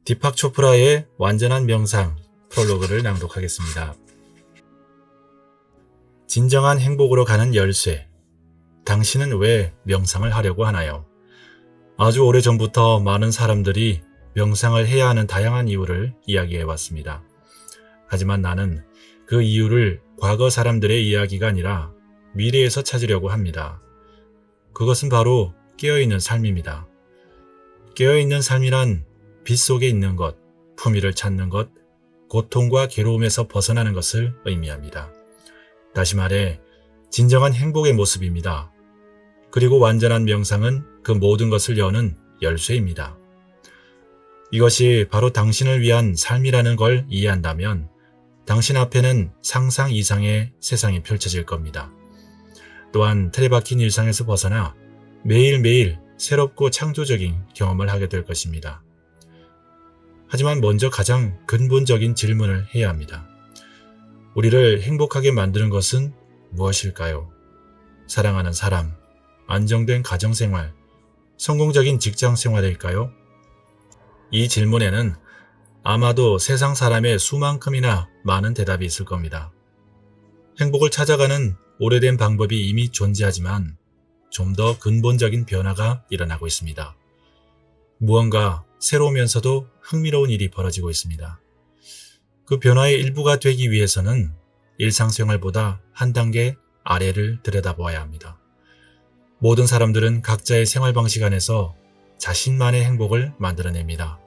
디팍 초프라의 완전한 명상 프롤로그를 낭독하겠습니다. 진정한 행복으로 가는 열쇠. 당신은 왜 명상을 하려고 하나요? 아주 오래전부터 많은 사람들이 명상을 해야 하는 다양한 이유를 이야기해 왔습니다. 하지만 나는 그 이유를 과거 사람들의 이야기가 아니라 미래에서 찾으려고 합니다. 그것은 바로 깨어있는 삶입니다. 깨어있는 삶이란 빛 속에 있는 것, 품위를 찾는 것, 고통과 괴로움에서 벗어나는 것을 의미합니다. 다시 말해 진정한 행복의 모습입니다. 그리고 완전한 명상은 그 모든 것을 여는 열쇠입니다. 이것이 바로 당신을 위한 삶이라는 걸 이해한다면 당신 앞에는 상상 이상의 세상이 펼쳐질 겁니다. 또한 틀에 박힌 일상에서 벗어나 매일매일 새롭고 창조적인 경험을 하게 될 것입니다. 하지만 먼저 가장 근본적인 질문을 해야 합니다. 우리를 행복하게 만드는 것은 무엇일까요? 사랑하는 사람, 안정된 가정생활, 성공적인 직장생활일까요? 이 질문에는 아마도 세상 사람의 수만큼이나 많은 대답이 있을 겁니다. 행복을 찾아가는 오래된 방법이 이미 존재하지만 좀 더 근본적인 변화가 일어나고 있습니다. 무언가 새로우면서도 흥미로운 일이 벌어지고 있습니다. 그 변화의 일부가 되기 위해서는 일상생활보다 한 단계 아래를 들여다보아야 합니다. 모든 사람들은 각자의 생활 방식 안에서 자신만의 행복을 만들어냅니다.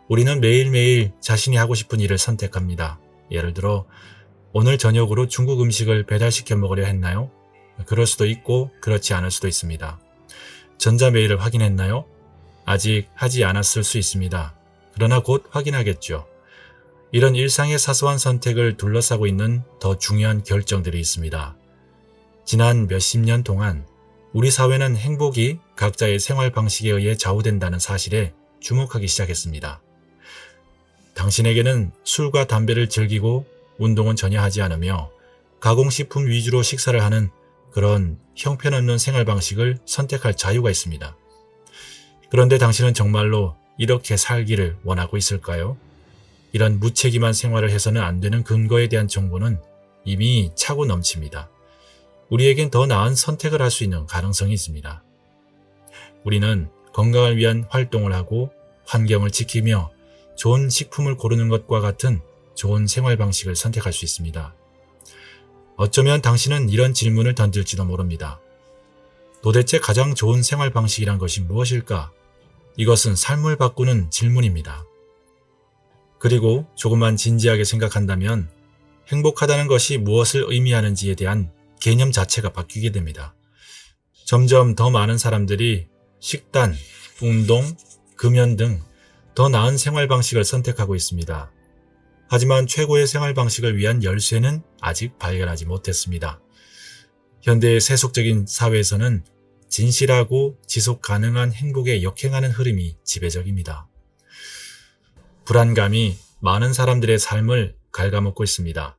우리는 매일매일 자신이 하고 싶은 일을 선택합니다. 예를 들어 오늘 저녁으로 중국 음식을 배달시켜 먹으려 했나요? 그럴 수도 있고 그렇지 않을 수도 있습니다. 전자메일을 확인했나요? 아직 하지 않았을 수 있습니다. 그러나 곧 확인하겠죠. 이런 일상의 사소한 선택을 둘러싸고 있는 더 중요한 결정들이 있습니다. 지난 몇십 년 동안 우리 사회는 행복이 각자의 생활 방식에 의해 좌우된다는 사실에 주목하기 시작했습니다. 당신에게는 술과 담배를 즐기고 운동은 전혀 하지 않으며 가공식품 위주로 식사를 하는 그런 형편없는 생활 방식을 선택할 자유가 있습니다. 그런데 당신은 정말로 이렇게 살기를 원하고 있을까요? 이런 무책임한 생활을 해서는 안 되는 근거에 대한 정보는 이미 차고 넘칩니다. 우리에겐 더 나은 선택을 할 수 있는 가능성이 있습니다. 우리는 건강을 위한 활동을 하고 환경을 지키며 좋은 식품을 고르는 것과 같은 좋은 생활 방식을 선택할 수 있습니다. 어쩌면 당신은 이런 질문을 던질지도 모릅니다. 도대체 가장 좋은 생활 방식이란 것이 무엇일까? 이것은 삶을 바꾸는 질문입니다. 그리고 조금만 진지하게 생각한다면 행복하다는 것이 무엇을 의미하는지에 대한 개념 자체가 바뀌게 됩니다. 점점 더 많은 사람들이 식단, 운동, 금연 등 더 나은 생활 방식을 선택하고 있습니다. 하지만 최고의 생활 방식을 위한 열쇠는 아직 발견하지 못했습니다. 현대의 세속적인 사회에서는 진실하고 지속 가능한 행복에 역행하는 흐름이 지배적입니다. 불안감이 많은 사람들의 삶을 갉아먹고 있습니다.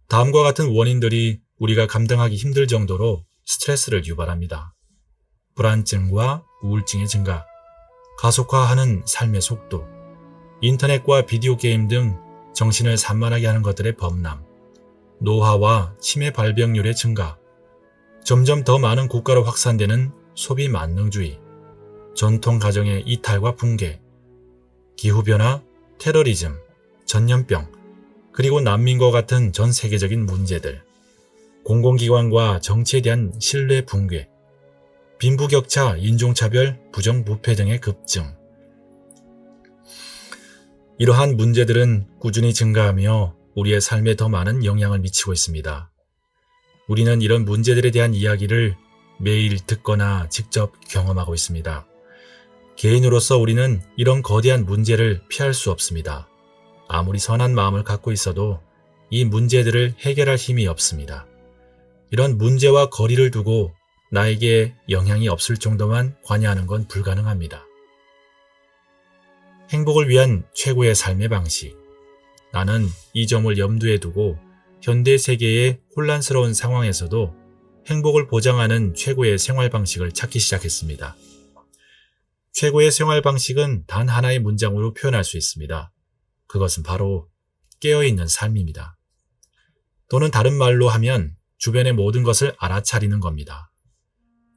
다음과 같은 원인들이 우리가 감당하기 힘들 정도로 스트레스를 유발합니다. 불안증과 우울증의 증가, 가속화하는 삶의 속도, 인터넷과 비디오 게임 등 정신을 산만하게 하는 것들의 범람, 노화와 치매 발병률의 증가, 점점 더 많은 국가로 확산되는 소비 만능주의, 전통 가정의 이탈과 붕괴, 기후변화, 테러리즘, 전염병, 그리고 난민과 같은 전 세계적인 문제들, 공공기관과 정치에 대한 신뢰 붕괴, 빈부격차, 인종차별, 부정부패 등의 급증. 이러한 문제들은 꾸준히 증가하며 우리의 삶에 더 많은 영향을 미치고 있습니다. 우리는 이런 문제들에 대한 이야기를 매일 듣거나 직접 경험하고 있습니다. 개인으로서 우리는 이런 거대한 문제를 피할 수 없습니다. 아무리 선한 마음을 갖고 있어도 이 문제들을 해결할 힘이 없습니다. 이런 문제와 거리를 두고 나에게 영향이 없을 정도만 관여하는 건 불가능합니다. 행복을 위한 최고의 삶의 방식. 나는 이 점을 염두에 두고 현대 세계의 혼란스러운 상황에서도 행복을 보장하는 최고의 생활 방식을 찾기 시작했습니다. 최고의 생활 방식은 단 하나의 문장으로 표현할 수 있습니다. 그것은 바로 깨어있는 삶입니다. 또는 다른 말로 하면 주변의 모든 것을 알아차리는 겁니다.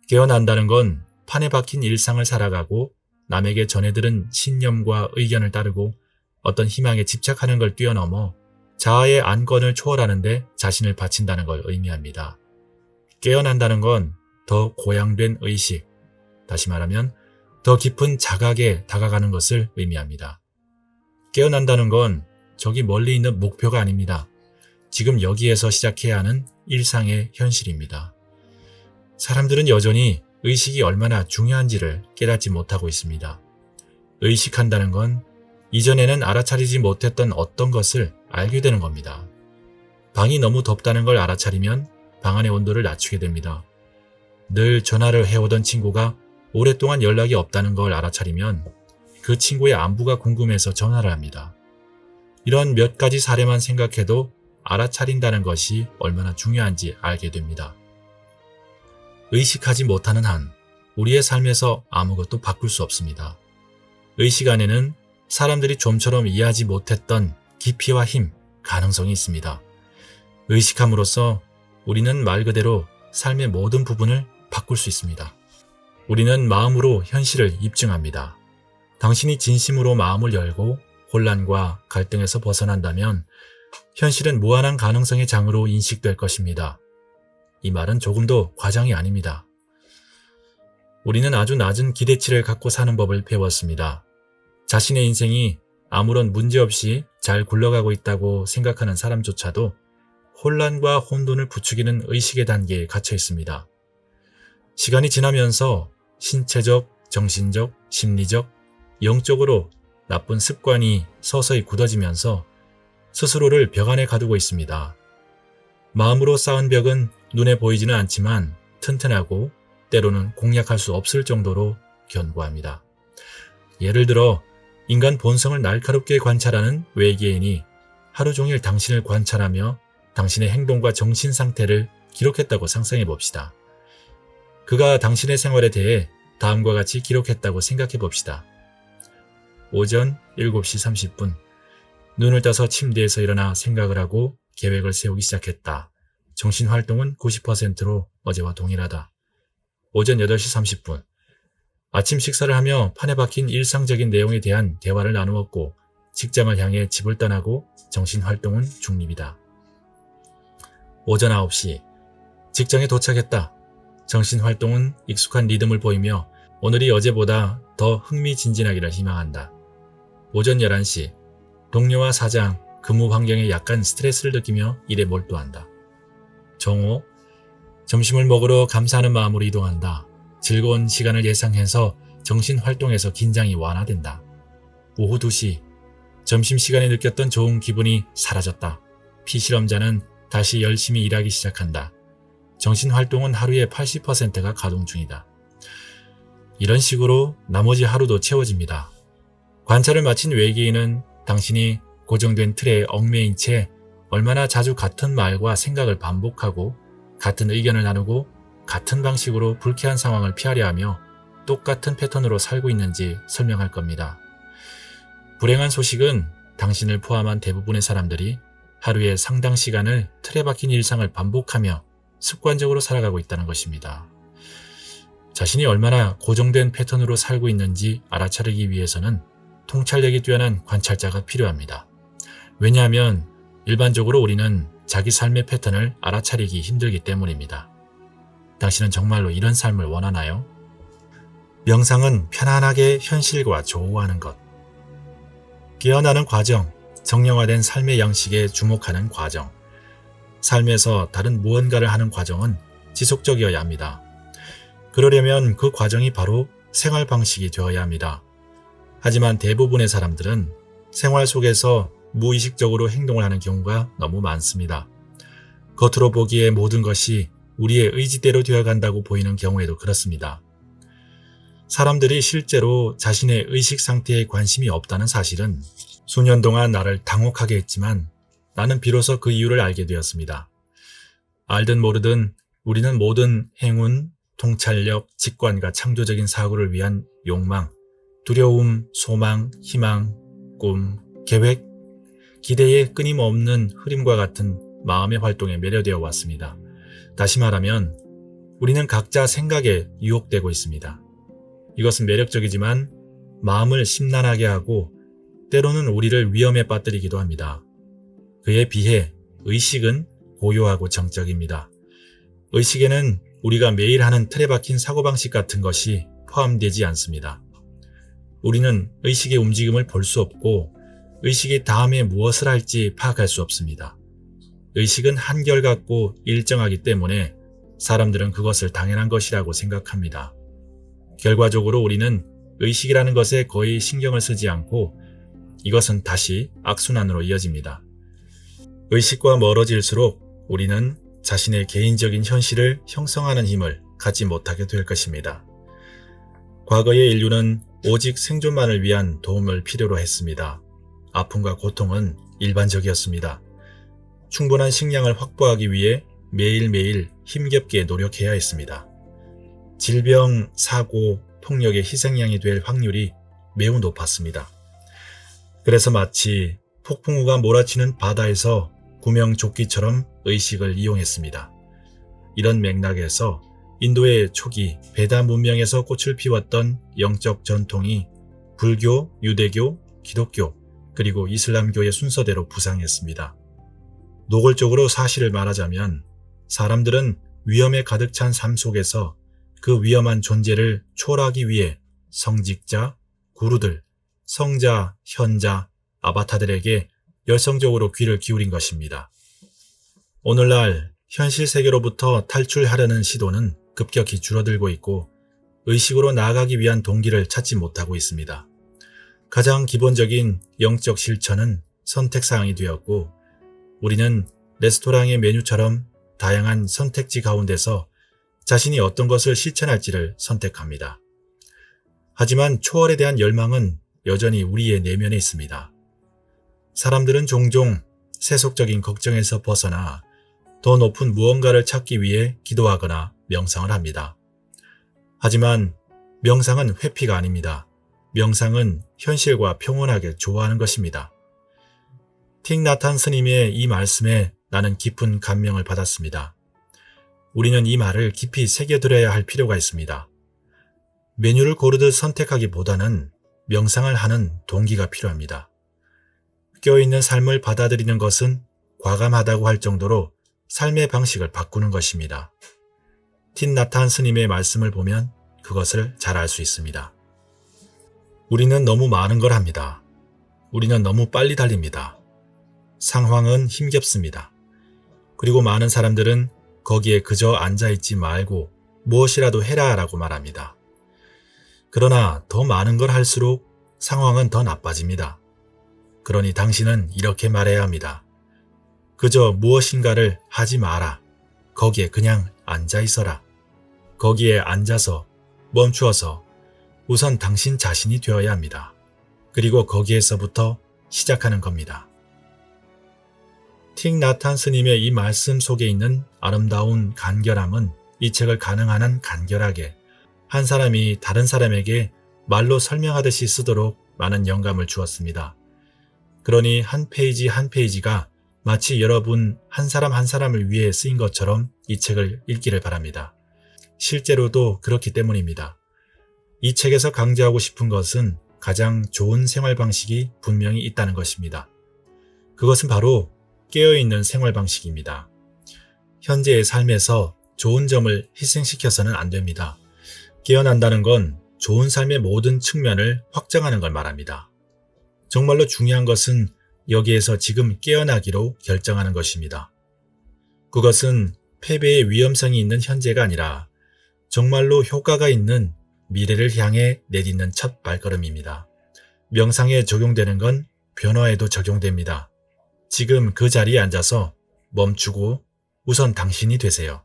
깨어난다는 건 판에 박힌 일상을 살아가고 남에게 전해들은 신념과 의견을 따르고 어떤 희망에 집착하는 걸 뛰어넘어 자아의 안건을 초월하는 데 자신을 바친다는 걸 의미합니다. 깨어난다는 건 더 고양된 의식, 다시 말하면 더 깊은 자각에 다가가는 것을 의미합니다. 깨어난다는 건 저기 멀리 있는 목표가 아닙니다. 지금 여기에서 시작해야 하는 일상의 현실입니다. 사람들은 여전히 의식이 얼마나 중요한지를 깨닫지 못하고 있습니다. 의식한다는 건 이전에는 알아차리지 못했던 어떤 것을 알게 되는 겁니다. 방이 너무 덥다는 걸 알아차리면 방 안의 온도를 낮추게 됩니다. 늘 전화를 해오던 친구가 오랫동안 연락이 없다는 걸 알아차리면 그 친구의 안부가 궁금해서 전화를 합니다. 이런 몇 가지 사례만 생각해도 알아차린다는 것이 얼마나 중요한지 알게 됩니다. 의식하지 못하는 한 우리의 삶에서 아무것도 바꿀 수 없습니다. 의식 안에는 사람들이 좀처럼 이해하지 못했던 깊이와 힘, 가능성이 있습니다. 의식함으로써 우리는 말 그대로 삶의 모든 부분을 바꿀 수 있습니다. 우리는 마음으로 현실을 입증합니다. 당신이 진심으로 마음을 열고 혼란과 갈등에서 벗어난다면 현실은 무한한 가능성의 장으로 인식될 것입니다. 이 말은 조금도 과장이 아닙니다. 우리는 아주 낮은 기대치를 갖고 사는 법을 배웠습니다. 자신의 인생이 아무런 문제 없이 잘 굴러가고 있다고 생각하는 사람조차도 혼란과 혼돈을 부추기는 의식의 단계에 갇혀 있습니다. 시간이 지나면서 신체적, 정신적, 심리적, 영적으로 나쁜 습관이 서서히 굳어지면서 스스로를 벽 안에 가두고 있습니다. 마음으로 쌓은 벽은 눈에 보이지는 않지만 튼튼하고 때로는 공략할 수 없을 정도로 견고합니다. 예를 들어 인간 본성을 날카롭게 관찰하는 외계인이 하루 종일 당신을 관찰하며 당신의 행동과 정신 상태를 기록했다고 상상해 봅시다. 그가 당신의 생활에 대해 다음과 같이 기록했다고 생각해 봅시다. 오전 7시 30분 눈을 떠서 침대에서 일어나 생각을 하고 계획을 세우기 시작했다. 정신활동은 90%로 어제와 동일하다. 오전 8시 30분 아침 식사를 하며 판에 박힌 일상적인 내용에 대한 대화를 나누었고 직장을 향해 집을 떠나고 정신활동은 중립이다. 오전 9시 직장에 도착했다. 정신활동은 익숙한 리듬을 보이며 오늘이 어제보다 더 흥미진진하기를 희망한다. 오전 11시 동료와 사장, 근무 환경에 약간 스트레스를 느끼며 일에 몰두한다. 정오 점심을 먹으러 감사하는 마음으로 이동한다. 즐거운 시간을 예상해서 정신활동에서 긴장이 완화된다. 오후 2시 점심시간에 느꼈던 좋은 기분이 사라졌다. 피실험자는 다시 열심히 일하기 시작한다. 정신활동은 하루의 80%가 가동 중이다. 이런 식으로 나머지 하루도 채워집니다. 관찰을 마친 외계인은 당신이 고정된 틀에 얽매인 채 얼마나 자주 같은 말과 생각을 반복하고 같은 의견을 나누고 같은 방식으로 불쾌한 상황을 피하려 하며 똑같은 패턴으로 살고 있는지 설명할 겁니다. 불행한 소식은 당신을 포함한 대부분의 사람들이 하루의 상당 시간을 틀에 박힌 일상을 반복하며 습관적으로 살아가고 있다는 것입니다. 자신이 얼마나 고정된 패턴으로 살고 있는지 알아차리기 위해서는 통찰력이 뛰어난 관찰자가 필요합니다. 왜냐하면 일반적으로 우리는 자기 삶의 패턴을 알아차리기 힘들기 때문입니다. 당신은 정말로 이런 삶을 원하나요? 명상은 편안하게 현실과 조우하는 것. 깨어나는 과정, 정령화된 삶의 양식에 주목하는 과정. 삶에서 다른 무언가를 하는 과정은 지속적이어야 합니다. 그러려면 그 과정이 바로 생활 방식이 되어야 합니다. 하지만 대부분의 사람들은 생활 속에서 무의식적으로 행동을 하는 경우가 너무 많습니다. 겉으로 보기에 모든 것이 우리의 의지대로 되어간다고 보이는 경우에도 그렇습니다. 사람들이 실제로 자신의 의식 상태에 관심이 없다는 사실은 수년 동안 나를 당혹하게 했지만 나는 비로소 그 이유를 알게 되었습니다. 알든 모르든 우리는 모든 행운, 통찰력, 직관과 창조적인 사고를 위한 욕망, 두려움, 소망, 희망, 꿈, 계획, 기대의 끊임없는 흐름과 같은 마음의 활동에 매료되어 왔습니다. 다시 말하면 우리는 각자 생각에 유혹되고 있습니다. 이것은 매력적이지만 마음을 심란하게 하고 때로는 우리를 위험에 빠뜨리기도 합니다. 그에 비해 의식은 고요하고 정적입니다. 의식에는 우리가 매일 하는 틀에 박힌 사고방식 같은 것이 포함되지 않습니다. 우리는 의식의 움직임을 볼 수 없고 의식이 다음에 무엇을 할지 파악할 수 없습니다. 의식은 한결같고 일정하기 때문에 사람들은 그것을 당연한 것이라고 생각합니다. 결과적으로 우리는 의식이라는 것에 거의 신경을 쓰지 않고 이것은 다시 악순환으로 이어집니다. 의식과 멀어질수록 우리는 자신의 개인적인 현실을 형성하는 힘을 갖지 못하게 될 것입니다. 과거의 인류는 오직 생존만을 위한 도움을 필요로 했습니다. 아픔과 고통은 일반적이었습니다. 충분한 식량을 확보하기 위해 매일매일 힘겹게 노력해야 했습니다. 질병, 사고, 폭력의 희생양이 될 확률이 매우 높았습니다. 그래서 마치 폭풍우가 몰아치는 바다에서 구명조끼처럼 의식을 이용했습니다. 이런 맥락에서 인도의 초기 베다 문명에서 꽃을 피웠던 영적 전통이 불교, 유대교, 기독교, 그리고 이슬람교의 순서대로 부상했습니다. 노골적으로 사실을 말하자면 사람들은 위험에 가득 찬 삶 속에서 그 위험한 존재를 초월하기 위해 성직자, 구루들, 성자, 현자, 아바타들에게 열성적으로 귀를 기울인 것입니다. 오늘날 현실 세계로부터 탈출하려는 시도는 급격히 줄어들고 있고 의식으로 나아가기 위한 동기를 찾지 못하고 있습니다. 가장 기본적인 영적 실천은 선택사항이 되었고 우리는 레스토랑의 메뉴처럼 다양한 선택지 가운데서 자신이 어떤 것을 실천할지를 선택합니다. 하지만 초월에 대한 열망은 여전히 우리의 내면에 있습니다. 사람들은 종종 세속적인 걱정에서 벗어나 더 높은 무언가를 찾기 위해 기도하거나 명상을 합니다. 하지만 명상은 회피가 아닙니다. 명상은 현실과 평온하게 조화하는 것입니다. 틱 나탄 스님의 이 말씀에 나는 깊은 감명을 받았습니다. 우리는 이 말을 깊이 새겨들어야 할 필요가 있습니다. 메뉴를 고르듯 선택하기보다는 명상을 하는 동기가 필요합니다. 껴있는 삶을 받아들이는 것은 과감하다고 할 정도로 삶의 방식을 바꾸는 것입니다. 틱 나탄 스님의 말씀을 보면 그것을 잘 알 수 있습니다. 우리는 너무 많은 걸 합니다. 우리는 너무 빨리 달립니다. 상황은 힘겹습니다. 그리고 많은 사람들은 거기에 그저 앉아있지 말고 무엇이라도 해라 라고 말합니다. 그러나 더 많은 걸 할수록 상황은 더 나빠집니다. 그러니 당신은 이렇게 말해야 합니다. 그저 무엇인가를 하지 마라. 거기에 그냥 앉아 있어라. 거기에 앉아서 멈추어서 우선 당신 자신이 되어야 합니다. 그리고 거기에서부터 시작하는 겁니다. 틱 나탄 스님의 이 말씀 속에 있는 아름다운 간결함은 이 책을 가능한 한 간결하게 한 사람이 다른 사람에게 말로 설명하듯이 쓰도록 많은 영감을 주었습니다. 그러니 한 페이지 한 페이지가 마치 여러분 한 사람 한 사람을 위해 쓰인 것처럼 이 책을 읽기를 바랍니다. 실제로도 그렇기 때문입니다. 이 책에서 강조하고 싶은 것은 가장 좋은 생활 방식이 분명히 있다는 것입니다. 그것은 바로 깨어있는 생활 방식입니다. 현재의 삶에서 좋은 점을 희생시켜서는 안 됩니다. 깨어난다는 건 좋은 삶의 모든 측면을 확장하는 걸 말합니다. 정말로 중요한 것은 여기에서 지금 깨어나기로 결정하는 것입니다. 그것은 패배의 위험성이 있는 현재가 아니라 정말로 효과가 있는 미래를 향해 내딛는 첫 발걸음입니다. 명상에 적용되는 건 변화에도 적용됩니다. 지금 그 자리에 앉아서 멈추고 우선 당신이 되세요.